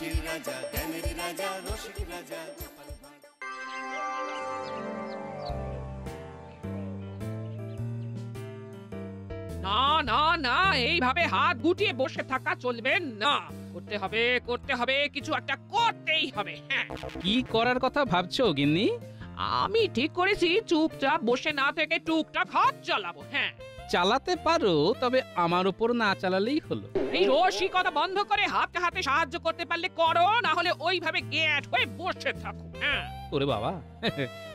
হাসির রাজা, জ্ঞানের রাজা, রসিক রাজা। না না না, এইভাবে হাত গুটিয়ে বসে থাকা চলবে না। করতে হবে, করতে হবে, কিছু একটা করতেই হবে। হ্যাঁ, কি করার কথা ভাবছো গিন্নি? আমি ঠিক করেছি চুপচাপ বসে না থেকে টুকটাক হাত চালাবো। হ্যাঁ, চালাতে পারো, তবে আমার উপর না চালালেই হলো। এই রসিকতা বন্ধ করে হাতে হাতে সাহায্য করতে পারলে করো, না হলে ওইভাবে গ্যাট হয়ে বসে থাকো। হ্যাঁ, ওরে বাবা,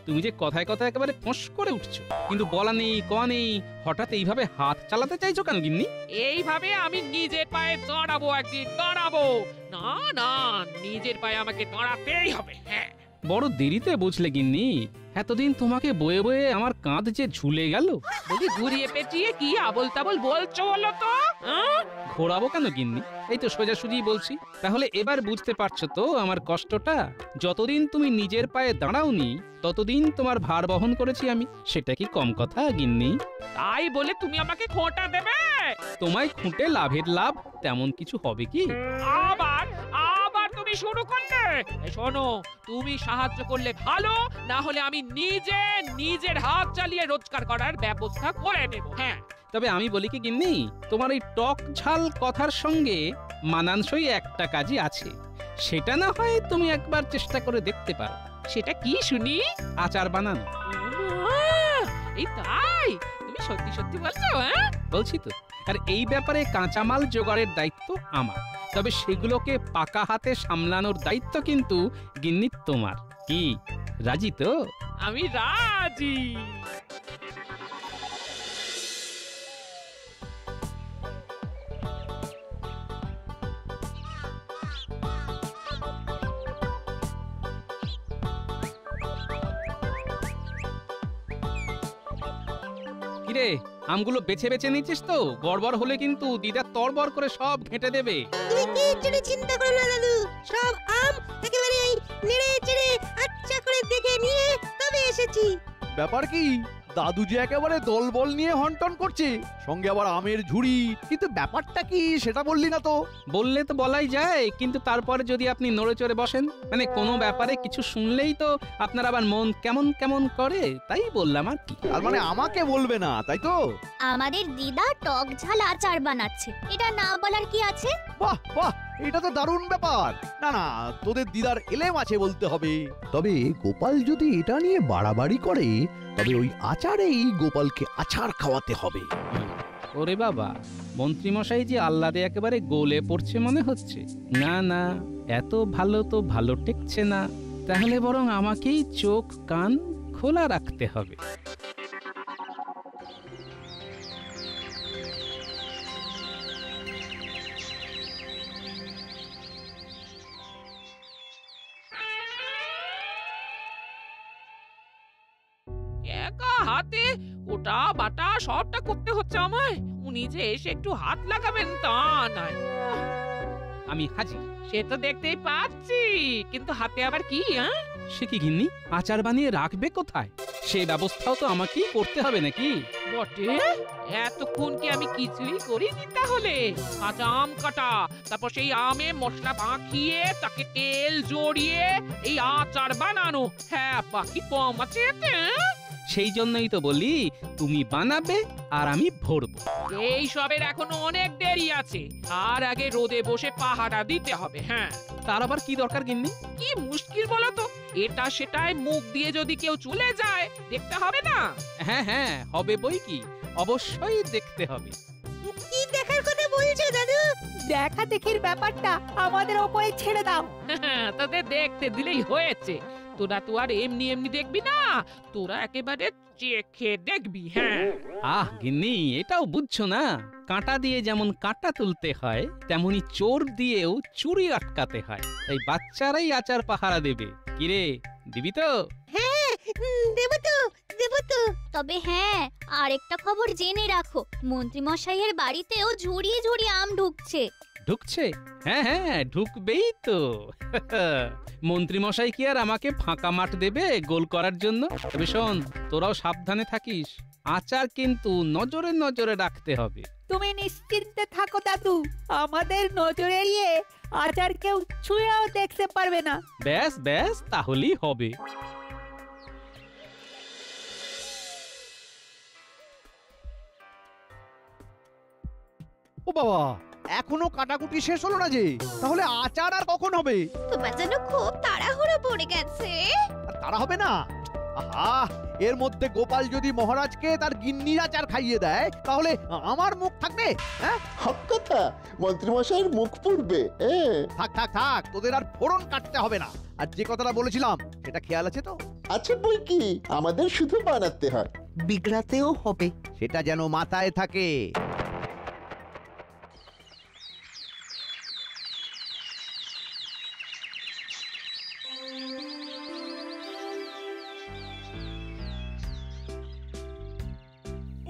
তুমি যে কথায় কথায় একেবারে ফোঁস করে উঠছো, কিন্তু বলা নেই কওয়া নেই, হঠাৎ এইভাবে হাত চালাতে চাইছো কেন গিন্নি? এইভাবে আমি নিজের পায়ে দাঁড়াবো, একদিন দাঁড়াবো। না না, নিজের পায়ে আমাকে দাঁড়াতেই হবে। হ্যাঁ, বড় দেরিতে বুঝলে গিন্নি, এতদিন তোমাকে বয়ে বয়ে আমার কাঁধ যে ঝুলে গেল। বলি ঘুরিয়ে পেঁচিয়ে কি আবল তাবল বলছো বলো তো? হ্যাঁ? ঘোরাবো কেন গিন্নি? এই তো সোজাসুজি বলছি। তাহলে এবার বুঝতে পারছো তো আমার কষ্টটা? যতদিন তুমি নিজের পায়ে দাঁড়াওনি, ততদিন তোমার ভার বহন করেছি আমি। সেটা কি কম কথা গিন্নি? তাই বলে তুমি আমাকে খোঁটা দেবে? তোমায় খুঁটে লাভের লাভ তেমন কিছু হবে কি? আবার আবার তুমি শুরু করলে। এই শোনো, তুমি সাহায্য করলে ভালো, না হলে আমি নিজে নিজের হাত চালিয়ে রোজগার করার ব্যবস্থা করে নেব। হ্যাঁ, তবে আমি বলি কি গিন্নি, তোমার এই টক ঝাল কথার সঙ্গে মানানসই একটা কাজই আছে। সেটা না হয় তুমি একবার চেষ্টা করে দেখতে পারো। সেটা কি শুনি? আচার বানানো। আহ, এই তাই? তুমি সত্যি সত্যি বলছো? হ্যাঁ, বলছি তো। আর এই ব্যাপারে কাঁচামাল জোগাড়ের দায়িত্ব আমার, তবে সেগুলোকে পাকা হাতে সামলানোর দায়িত্ব কিন্তু গিন্নি তোমার। কি রাজি তো? আমি রাজি। কিরে, আমগুলো বেছে বেছে নিচ্ছিস তো? গড়বড় হলে কিন্তু দিদা তড়বড় করে সব ঘেঁটে দেবে। তুমি কিচ্ছু চিন্তা করো না দাদু, সব আম একেবারে নেড়ে চেড়ে আচ্ছা করে দেখে নিয়ে তবে এসেছি। ব্যাপার কি? দাদু যে একেবারে দলবল নিয়ে হন্টন করছে, সঙ্গে আবার আমের ঝুড়ি, কিন্তু ব্যাপারটা কি সেটা বললি না তো? বললে তো বলাই যায়, কিন্তু তারপরে যদি আপনি নড়ে চড়ে বসেন, মানে কোনো ব্যাপারে কিছু শুনলেই তো আপনার আবার মন কেমন কেমন করে, তাই বললাম আর কি। তার মানে আমাকে বলবে না, তাই তো? আমাদের দিদা টক ঝাল আচার বানাচ্ছে, এটা না বলার কি আছে? বাহ বাহ, এটা তো দারুণ ব্যাপার। না না, তোদের দিদার এলেম আছে বলতে হবে। তবে গোপাল যদি এটা নিয়ে বাড়াবাড়ি করে, তবে ওই আচারেই গোপালকে আচার খাওয়াতে হবে। ওরে বাবা, মন্ত্রীমশাই যে আহ্লাদে একেবারে গোলে পড়ছে মনে হচ্ছে। না না, এত ভালো তো ভালো টেকছে না। তাহলে বরং আমাকেই চোখ কান খোলা রাখতে হবে। একা হাতে ওটা বাটা সবটা করতে হচ্ছে আমায়। উনি যে এসে একটু হাত লাগাবেন তা নয়। আমি হাজির। সে তো দেখতেই পাচ্ছি, কিন্তু হাতে আবার কি? হ্যাঁ, সে কি গিন্নি, আচার বানিয়ে রাখবে কোথায়? সে ব্যবস্থাও তো আমাকেই করতে হবে নাকি? বটে, এতক্ষণ কি আমি কিছুই করিনি তাহলে? কাঁচা আম কাটা, তারপর সেই আমে মশলা মাখিয়ে তাকে তেল জড়িয়ে এই আচার বানানো। হ্যাঁ, বাকি কম আছে এতে? সেই জন্যই তো বলি, তুমি বানাবে আর আমি ভরবো। এই সবের এখনো অনেক দেরি আছে। আর আগে রোদে বসে পাহারা দিতে হবে। হ্যাঁ, তার আবার কি দরকার গিন্নি? কি মুশকিল বলো তো? এটা সেটাই মুখ দিয়ে যদি কেউ চলে যায়, দেখতে হবে না? হ্যাঁ হ্যাঁ, হবে বই কি, অবশ্যই দেখতে হবে। কি দেখার কথা বলছো দাদু? দেখা দেখির ব্যাপারটা আমাদের ওপরে ছেড়ে দাও। তাদের দেখতে দিলেই হয়েছে। তোরা তো আর এমনি এমনি দেখবি না, তোরা একেবারে চেখে দেখবি। হ্যাঁ, আহ গিন্নি, এটাও বুঝছো না? কাঁটা দিয়ে যেমন কাঁটা তুলতে হয়, তেমনি চোর দিয়েও চুরি আটকাতে হয়। তাই বাচ্চারাই আচার পাহারা দেবে। কিরে, দিবি তো? হ্যাঁ, দেবো তো, দেবো তো। তবে হ্যাঁ, আরেকটা খবর জেনে রাখো, মন্ত্রী মশাইয়ের বাড়িতেও ঝুড়িয়ে ঝুড়িয়ে আম ঢুকছে। ঢুকছে? হ্যাঁ হ্যাঁ, ঢুকবেই তো। মন্ত্রী মশাই কি আর আমাকে ফাঁকা মাঠ দেবে গোল করার জন্য? তবে শোন, তোরাও সাবধানে থাকিস। আচার কিন্তু নজরে নজরে রাখতে হবে। তুমি নিশ্চিন্তে থাকো দাদু, আমাদের নজর এড়িয়ে আচার কেউ ছুঁয়েও দেখতে পারবে না। ব্যাস ব্যাস, তাহলেই হবে। ও বাবা, এখনো কাটাকুটি শেষ হলো না যে, তাহলে আচার আর কখন হবে? তোমার যেন খুব তাড়াহুড়ো পড়ে গেছে। আর তারা হবে না? আহা, এর মধ্যে গোপাল যদি মহারাজকে তার গিন্নির আচার খাইয়ে দেয় তাহলে আমার মুখ থাকবে? হ্যাঁ, হক কথা, মন্ত্রীমশাইয়ের মুখ পুড়বে। থাক থাক থাক, তোদের আর ফোড়ন কাটতে হবে না। আর যে কথাটা বলেছিলাম সেটা খেয়াল আছে তো? আছে বই কি, আমাদের শুধু বানাতে হয়, বিগড়াতেও হবে। সেটা যেন মাথায় থাকে।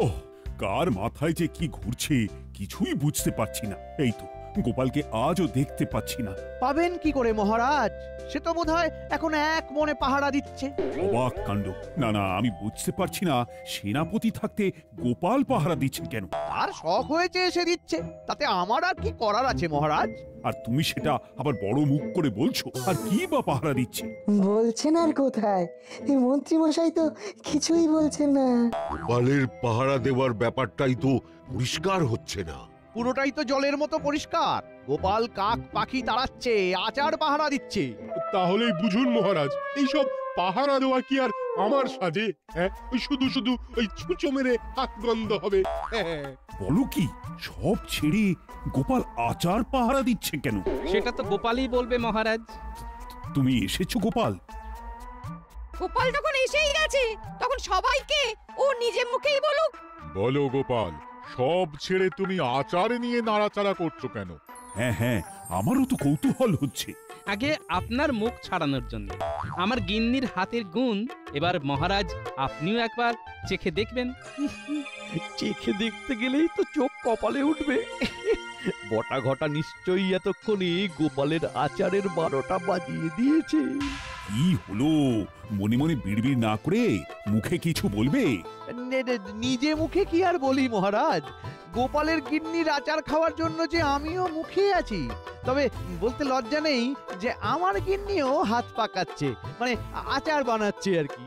ওহ, কার মাথায় যে কি ঘুরছে কিছুই বুঝতে পারছি না। এই তো গোপালকে আজও দেখতে পাচ্ছি না। পাবেন কি করে মহারাজ? সে তো বোধহয় এখন এক মনে পাহারা দিচ্ছে। অবাক কাণ্ড! না না, আমি বুঝতে পারছি না সেনাপতি থাকতে গোপাল পাহারা দিচ্ছে কেন। আর শখ হয়েছে এসে দিচ্ছে, তাতে আমার আর কি করার আছে মহারাজ? আর তুমি সেটা আবার বড় মুখ করে বলছো। আর কি বা পাহারা দিচ্ছে? বলছেন আর কোথায়, এই মন্ত্রীমশাই তো কিছুই বলছেন না। গোপালের পাহারা দেওয়ার ব্যাপারটাই তো পরিষ্কার হচ্ছে না। পুরোটাই তো জলের মতো পরিষ্কার। গোপাল কাক পাখি তাড়াচ্ছে, আচার পাহারা দিচ্ছে। তাহলেই বুঝুন মহারাজ, এইসব পাহারা দেওয়া কি আর আমার সাজে? হ্যাঁ, ওই শুধু শুধু ওই ছুঁচো মেরে হাত গন্ধ হবে। বলো কি, সব ছেড়ে গোপাল আচার পাহারা দিচ্ছে কেন? সেটা তো গোপালই বলবে মহারাজ। তুমি এসেছো গোপাল? গোপাল যখন এসেই গেছে তখন সবাইকে ও নিজে মুখেই বলুক। বলো গোপাল, সব ছেড়ে তুমি আচার নিয়ে নাড়াচাড়া করছো কেন? হ্যাঁ হ্যাঁ, আমারও তো কৌতূহল হচ্ছে। আগে আপনার মুখ ছাড়ানোর জন্য। আমার গিন্নির হাতের গুণ এবার মহারাজ আপনিও একবার চেখে দেখবেন। চেখে দেখতে গেলেই তো চোখ কপালে উঠবে। বটা ঘটা নিশ্চয়ই এতক্ষণে গোপালের আচারের 12টা বাজিয়ে দিয়েছে। কি হলো? মনে মনে বিড়বিড় না করে মুখে কিছু বলবে? নিজে মুখে কি আর বলি মহারাজ, গোপালের গিন্নির আচার খাওয়ার জন্য যে আমিও মুখে আছি। তবে বলতে লজ্জা নেই যে আমার গিন্নিও হাত পাকাচ্ছে, মানে আচার বানাচ্ছে আর কি।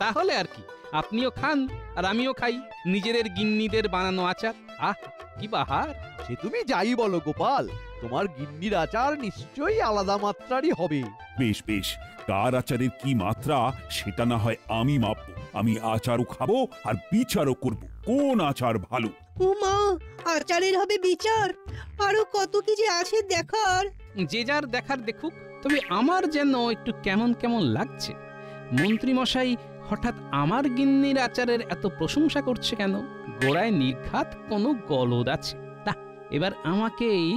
তাহলে আর কি, আপনিও খান আর আমিও খাই নিজেদের গিন্নিদের বানানো আচার। আহ, কি বাহার! সে তুমি যাই বলো গোপাল, তোমার গিন্নির আচার নিশ্চয়ই আলাদা মাত্রারই হবে। বেশ বেশ, কার আচারের কি মাত্রা সেটা না হয় আমি মাপবো। আমি আচারও খাবো আর বিচারও করব কোন আচার ভালো। ও মা, আচারের হবে বিচার? আরো কত কি যে আছে দেখার। যে যার দেখার দেখুক। তবে আমার যেন একটু কেমন কেমন লাগছে। মন্ত্রী মশাই হঠাৎ আমার গিন্নির আচারের এত প্রশংসা করছে কেন? গোড়ায় নির্ঘাত কোনো গলদ আছে। তা এবার আমাকেই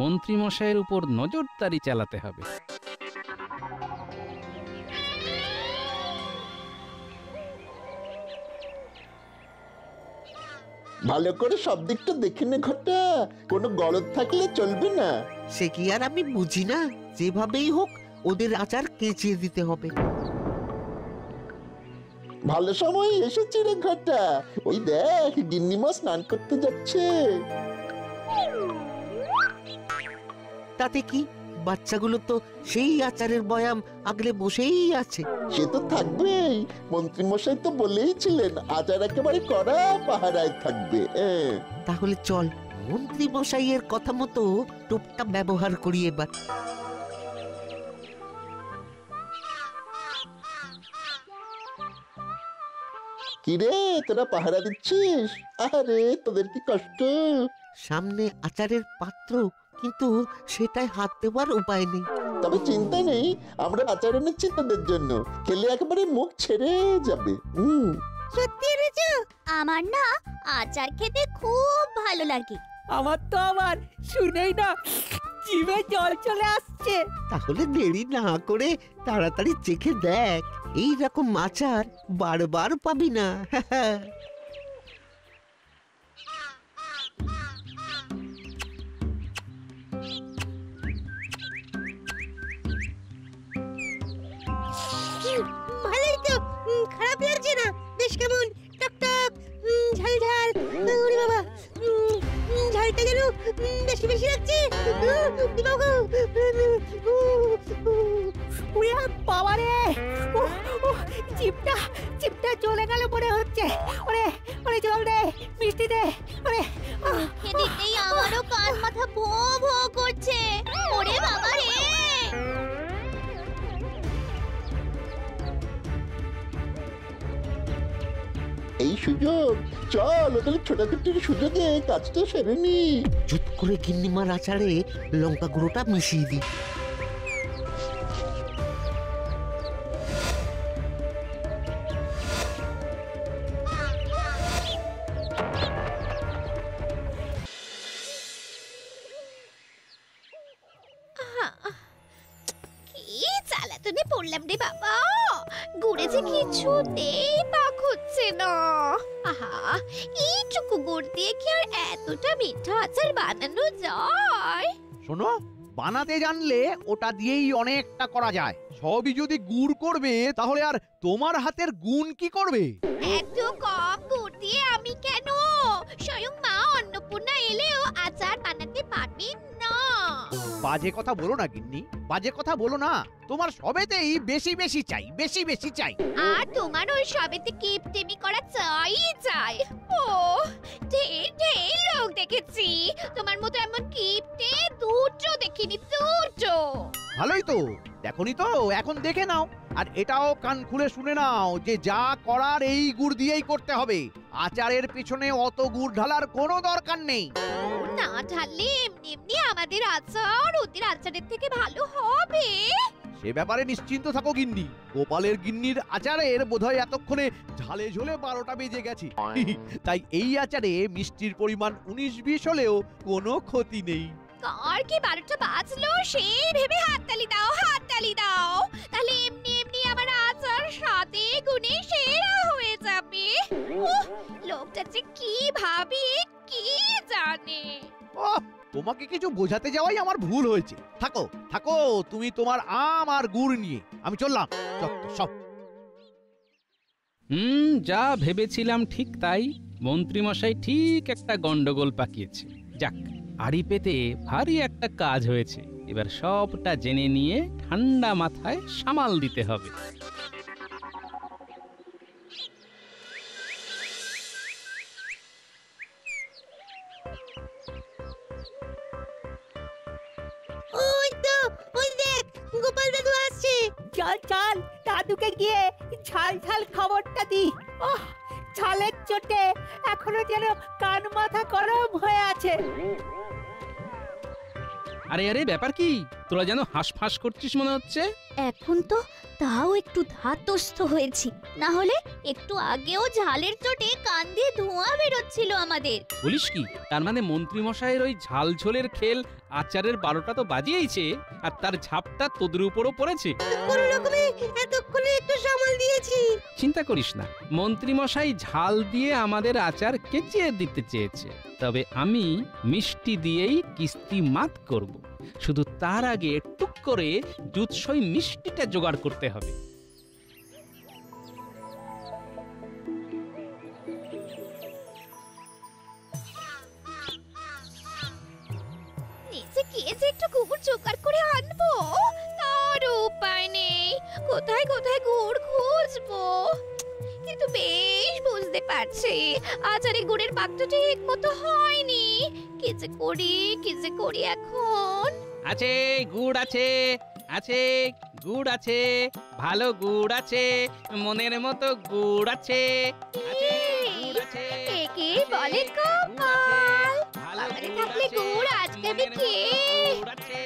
মন্ত্রী মশাইয়ের উপর নজরদারি চালাতে হবে। ভালো করে সব দিকটা দেখে নে ঘটা, কোনো গলদ থাকলে চলবে না। সে কি আর আমি বুঝি না? যেভাবেই হোক ওদের আচার কেচিয়ে দিতে হবে। ভালো সময় এসেছে রে ঘটা, ওই দেখ গিন্নিমা স্নান করতে যাচ্ছে। তাতে কি, বাচ্চাগুলো তো সেই আচারের বয়াম আগলে বসেই আছে। সে তো থাকবেই, মন্ত্রীমশাই তো বলেইছিলেন আচার একেবারে কড়া পাহারায় থাকবে। তাহলে চল, মন্ত্রী মশাইয়ের কথা মতো টোপটা ব্যবহার করি এবার। কিরে, তোরা পাহারা দিচ্ছিস? আরে তোদের কি কষ্ট! সামনে আচারের পাত্র, কিন্তু সেটাই হাত দেওয়ার উপায় নেই। তবে চিন্তা নেই, আমরা আচার এনেছি তোদের জন্য, খেলে একেবারে মুখ ছেড়ে যাবে। সত্যি এনেছো? আমার না আচার খেতে খুব ভালো লাগে। আমার তো আবার শুনেই না জিভে জল চলে আসছে। তাহলে দেরি না করে তাড়াতাড়ি চেখে দেখ, এই রকম আচার বারবার পাবি না। ভালোই তো, খারাপ লাগছে না। বেশ কেমন টকটক বেশি বেশি লাগছে বাবা রে, চিপটা চিপটা চলে গেল মনে হচ্ছে। ওরে ওরে জল দে, মিষ্টি দে। ওরে এদিকেই আমারও কান মাথা ভো ভো করছে। ওরে বাবা রে, এই সুযোগ, চল ওদের ছোটাছুটির সুযোগে কাজটা সেরে নি। চুপ করে গিন্নিমার আচারে লঙ্কা গুঁড়োটা মিশিয়ে দিই। কি জ্বালাতনে পড়লাম রে বাবা, গুড়ে যে কিছুতেই পাক হচ্ছে না। আহা, এইটুকু গুড় দিয়ে কি আর এতটা মিঠা আচার বানানো যায়? শোনো, বানাতে জানলে ওটা দিয়েই অনেকটা করা যায়। সবই যদি গুড় করবে তাহলে আর তোমার হাতের গুণ কি করবে? এত কম গুড় দিয়ে আমি কেন? স্বয়ং মা অন্নপূর্ণা এলেও আচার বানাতে পারবেন না। বাজে কথা বলো না গিন্নি, বাজে কথা বলো না। তোমার সবেতেই বেশি বেশি চাই, বেশি বেশি চাই। আর তোমার ওই সবেতে কিপটেমি করা চাই চাই। ও ঢের ঢের লোক দেখেছি, তোমার মতো এমন কিপটে দুটো দেখিনি, দুটো। ভালোই তো, দেখনি তো, এখন দেখে নাও। আর এটাও কান খুলে শুনে নাও যে যা করার এই গুড় দিয়েই করতে হবে। আচারের পিছনে অত গুড় ঢালার কোনো দরকার নেই। না ঢাললে এমনি এমনি আমাদের আচার ওদের আচারের থেকে ভালো হবে। সে ব্যাপারে নিশ্চিন্ত থাকো গিন্নি। গোপালের গিন্নির আচারের বোধহয় এতক্ষণে ঝালে ঝোলে 12টা বেজে গেছে। তাই এই আচারে মিষ্টির পরিমাণ 19-20 হলেও কোনো ক্ষতি নেই। কার কি 12টা বাজলো সেই ভেবে হাততালি দাও, হাততালি দাও। তাহলে এমনি এমনি আমার আচার সাথে গুণে সেরা হয়ে যাবে। উহ, লোকটা যে কি ভাবে কি জানে। ওহ, তোমাকে কিছু বোঝাতে যাওয়াই আমার ভুল হয়েছে। থাকো থাকো তুমি তোমার আম আর গুড় নিয়ে, আমি চললাম। সব যা ভেবেছিলাম ঠিক তাই। মন্ত্রীমশাই ঠিক একটা গন্ডগোল পাকিয়েছে। যাক, আড়ি পেতে ভারী একটা কাজ হয়েছে। এবার সবটা জেনে নিয়ে ঠান্ডা মাথায় সামাল দিতে হবে। ওই তো, ওই দেখ গোপাল দাদু আসছে। চল চল, দাদুকে গিয়ে ঝাল ঝাল খবরটা দি। ওহ, ঝালের চোটে এখনো যেন কান মাথা গরম হয়ে আছে। আরে আরে, ব্যাপার কি? তোরা যেন হাঁসফাঁস করছিস মনে হচ্ছে। এখন তো তাও একটু ধাতস্থ হয়েছি, না হলে একটু আগেও ঝালের চোটে কান দিয়ে ধোঁয়া বেরোচ্ছিল আমাদের। বলিস কি? তার মানে মন্ত্রীমশাইয়ের ওই ঝাল ঝোলের খেল আচারের 12টা তো বাজিয়েছে, আর তার ঝাপটা তোদের উপরও পড়েছে। কোনো রকমে এতক্ষণে একটু সামাল দিয়েছি। চিন্তা করিস না, মন্ত্রীমশাই ঝাল দিয়ে আমাদের আচার কেচিয়ে দিতে চেয়েছে, তবে আমি মিষ্টি দিয়েই কিস্তি মাত করব। শুধু তার আগে টুক করে দুধসই মিষ্টিটা জোগাড় করতে হবে। নিচে গিয়ে যে একটু গুড় জোগাড় করে আনবো তার উপায় নেই। কোথায় কোথায় গুড় খুঁজবো, কিন্তু বেশ বুঝতে পারছি আচারে গুড়ের পাকটা ঠিক মতো হয়নি। কি যে করি এখন। আছে গুড় আছে, আছে গুড় আছে, ভালো গুড় আছে, মনের মতো গুড় আছে, আছে গুড় আছে। একে বলে কপাল, বাবারে থাকলে গুড় আজকে আমি খেয়ে। গুড় আছে,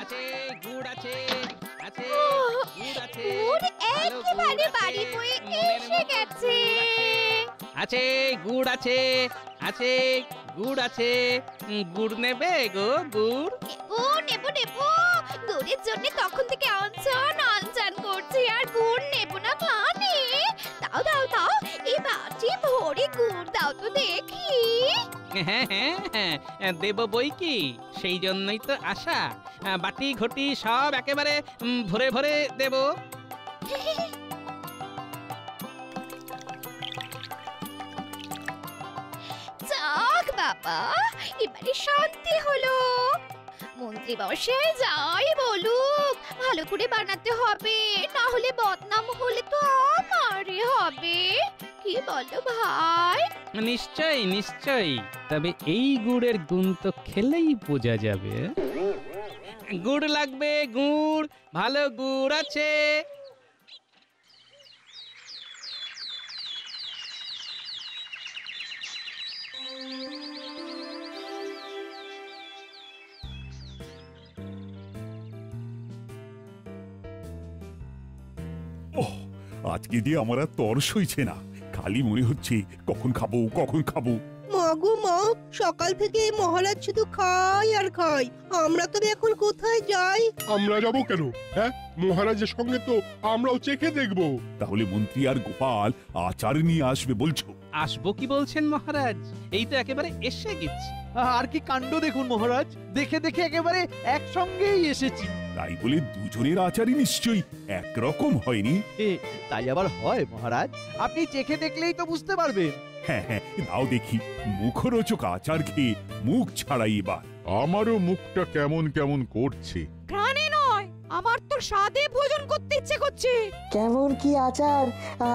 আছে গুড় আছে, আছে গুড় আছে, গুড় একেবারে বাড়ি বয়ে এসে গেছে। আছে গুড় আছে, আছে গুড় আছে। গুড় নেবে গো? গুড় নেবো গুড়ের জন্য তখন থেকে আনচান করছি, আর গুড় নেবো না মানে? দাও দাও দাও, এই বাটি ভরে গুড় দাও তো দেখি। হ্যাঁ হ্যাঁ হ্যাঁ, দেব বই কি, সেই জন্যই তো আশা। বাটি ঘটি সব একেবারে ভরে ভরে দেব। যাক বাবা, এবারে শান্তি হলো। মন্ত্রী মশাই যাই বলুক, ভালো করে বানাতে হবে, না হলে বদনাম হলে তো আমারই হবে। কি বলো ভাই? নিশ্চয়ই নিশ্চয়ই, তবে এই গুড়ের গুণ তো খেলেই বোঝা যাবে। গুড় লাগবে, গুড়, ভালো গুড় আছে? ওহ, আজকে দিয়ে আমার আর তর সইছে না, খালি মনে হচ্ছে কখন খাবো কখন খাবো। মাগো মা, সকাল থেকে মহারাজ শুধু খায় আর খায়। আমরা তবে এখন কোথায় যাই? আমরা যাব কেন? হ্যাঁ, মহারাজের সঙ্গে তো আমরাও চেখে দেখব। তাহলে মন্ত্রী আর গোপাল আচার নিয়ে আসবে বলছো? আসবো কি বলছেন মহারাজ, এই তো একেবারে এসে গেছি। আর কি কাণ্ড দেখুন মহারাজ, দেখে দেখে একেবারে একসঙ্গেই এসেছি। তাই বলে দুজনের আচারই নিশ্চয়ই একরকম হয়নি। তাই আবার হয় মহারাজ? আপনি চেখে দেখলেই তো বুঝতে পারবেন। হ্যাঁ হ্যাঁ, দাও দেখি, মুখরোচক আচার খেয়ে মুখ ছাড়াই এবার। আমারও মুখটা কেমন কেমন করছে। প্রাণে নয়, আমার তো স্বাদে ভোজন করতে ইচ্ছে করছে। কেমন কি আচার,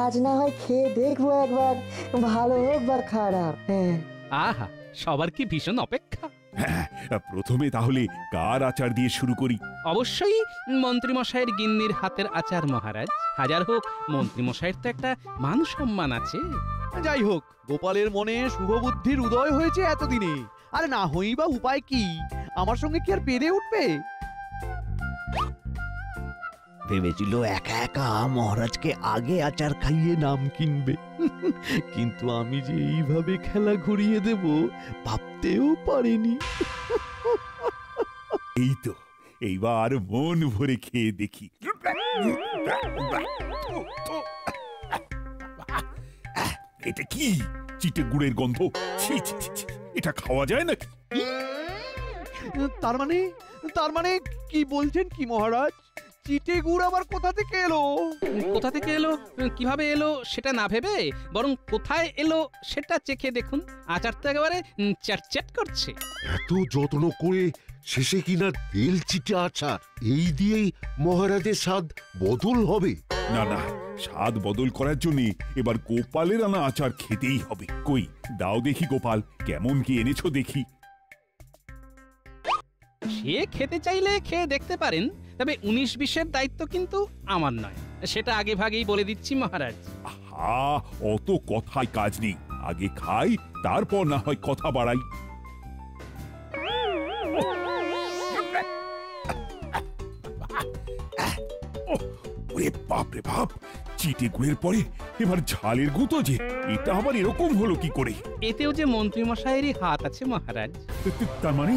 আজ না হয় খেয়ে দেখবো একবার, ভালো হোক বা খারাপ। হ্যাঁ, আহা, সবার কি ভীষণ অপেক্ষা। হ্যাঁ, প্রথমে তাহলে কার আচার দিয়ে শুরু করি? অবশ্যই মন্ত্রীমশাইয়ের গিন্নির হাতের আচার মহারাজ। হাজার হোক মন্ত্রীমশাইয়ের তো একটা মান সম্মান আছে। যাই হোক, গোপালের মনে শুভ বুদ্ধির উদয় হয়েছে এতদিনে, আর না হই বা উপায় কি? আমার সঙ্গে কি আর পেরে উঠবে? ভেবেছিল একা একা মহারাজকে আগে আচার খাইয়ে নাম কিনবে, কিন্তু আমি যে এইভাবে খেলা ঘুরিয়ে দেব ভাবতেও পারিনি। এই তো, এইবার মন ভরে খেয়ে দেখি। এটা কি চিটে গুড়ের গন্ধ? ছি ছি ছি ছি, এটা খাওয়া যায় নাকি? তার মানে কি বলছেন কি মহারাজ? চিটে গুড় আবার কোথা থেকে এলো? কোথা থেকে এলো, কিভাবে এলো সেটা না ভেবে বরং কোথায় এলো সেটা চেখে দেখুন। আচার তো একেবারে চ্যাটচ্যাট করছে। এত যত্ন করে শেষে কিনা তেল চিটে আচার, এই দিয়েই মহারাজের স্বাদ বদল হবে? না না, স্বাদ বদল করার জন্য এবার গোপালের আনা আচার খেতেই হবে। কই দাও দেখি গোপাল, কেমন কি এনেছো দেখি। সে খেতে চাইলে খেয়ে দেখতে পারেন, তবে 19-20-এর দায়িত্ব কিন্তু আমার নয়, সেটা আগে ভাগেই বলে দিচ্ছি মহারাজ। আহা, অত কথায় কাজ নেই, আগে খাই তারপর না হয় কথা বাড়াই। ওরে বাপ রে বাপ, চিটে গুড়ের পরে এবার ঝালের গুঁতো যে, এটা আবার এরকম হলো কি করে? এতেও যে মন্ত্রীমশাইয়েরই হাত আছে মহারাজ। তার মানে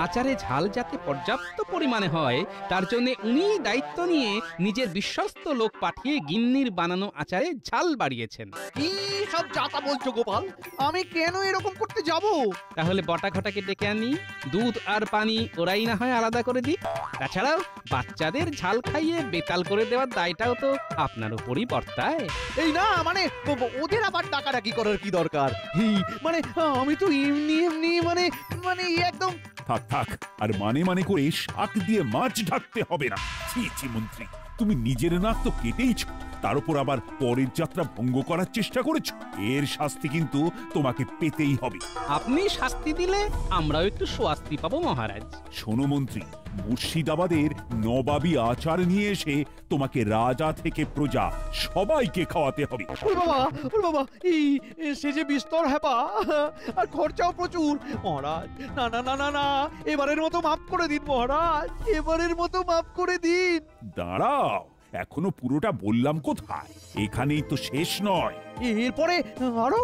আচারে ঝাল যাতে পর্যাপ্ত পরিমাণে হয় তার জন্য উনি দায়িত্ব নিয়ে নিজের বিশ্বস্ত লোক পাঠিয়ে গিন্নির বানানো আচারে ঝাল বাড়িয়েছেন। কি সব যাতা বলছো গোপাল? আমি কেন এরকম করতে যাব? তাহলে বটা ঘটাকে ডেকে আনি, দুধ আর পানি ওরাই না হয় আলাদা করে দিই। তাছাড়াও বাচ্চাদের ঝাল খাইয়ে বেতাল করে দেওয়ার দায়টাও তো আপনার উপরই বর্তায়। এই না মানে ওদের আবার ডাকাডাকি করার কি দরকার? মানে আমি তো এমনি মানে একদম। থাক থাক, আর মানে করে শাক দিয়ে মাছ ঢাকতে হবে না। ছি ছি মন্ত্রী, তুমি নিজের নাক তো কেটেইছ, তার উপর আবার পরের যাত্রা ভঙ্গ করার চেষ্টা করেছো। এর শাস্তি কিন্তু তোমাকে পেতেই হবে। আপনি শাস্তি দিলে আমরাও একটু শাস্তি পাবো মহারাজ। শোনো মন্ত্রী, মুর্শিদাবাদের নবাবী আচার নিয়ে এসে তোমাকে রাজা থেকে প্রজা সবাইকে খাওয়াতে হবে। বাবা, এই সে যে বিস্তর হ্যাপা, আর খরচাও প্রচুর। মহারাজ না না না না না, এবারের মতো মাফ করে দিন মহারাজ, এবারের মতো মাফ করে দিন। দাঁড়াও, এখনো পুরোটা বললাম কোথায়, এখানেই তো শেষ নয়। এরপরে আরো?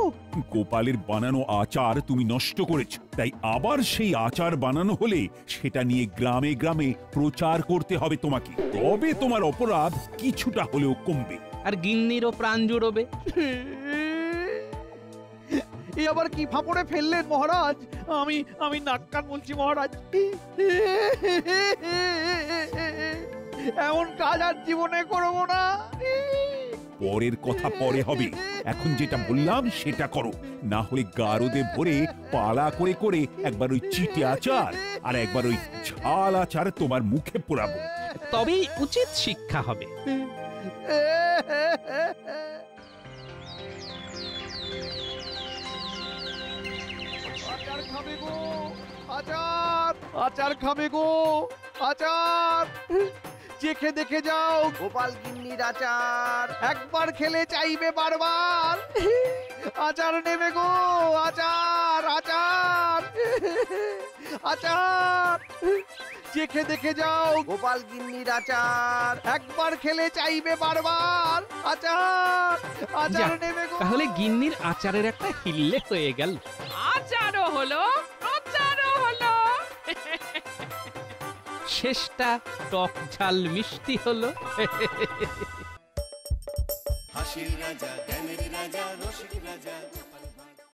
গোপালের বানানো আচার তুমি নষ্ট করেছো, তাই আবার সেই আচার বানানো হলে সেটা নিয়ে গ্রামে গ্রামে প্রচার করতে হবে তোমাকে, তবে তোমার অপরাধ কিছুটা হলেও কমবে। আর গিন্নিরও প্রাণ জুড়বে। এ আবার কি ফাপড়ে ফেললেন মহারাজ? আমি নাক কান বলছি মহারাজ, এমন কাজ আর জীবনে করবো না। পরের কথা পরে হবে, এখন যেটা বললাম সেটা করো, না হলে গারদে ভরে পালা করে করে একবার ওই চিটে আচার আর একবার ওই ঝাল আচার তোমার মুখে পোড়াবো। তবেই উচিত শিক্ষা হবে। আচার খাবে গো, আচার আচার খাবে গো, আচার চেখে দেখে যাও গোপাল গিন্নির আচার, একবার খেলে চাইবে বারবার। আচার নেবে গো, আচার আচার আচার চেখে দেখে যাও গোপাল গিন্নির আচার, একবার খেলে চাইবে বারবার। আচার আচার যাক, নেবে গো। তাহলে গিন্নির আচারের একটা হিল্লে হয়ে গেল। আচারও হলো, আচারও হলো। শেষটা টক ঝাল মিষ্টি হলো। হাসির রাজা জ্ঞানের রাজা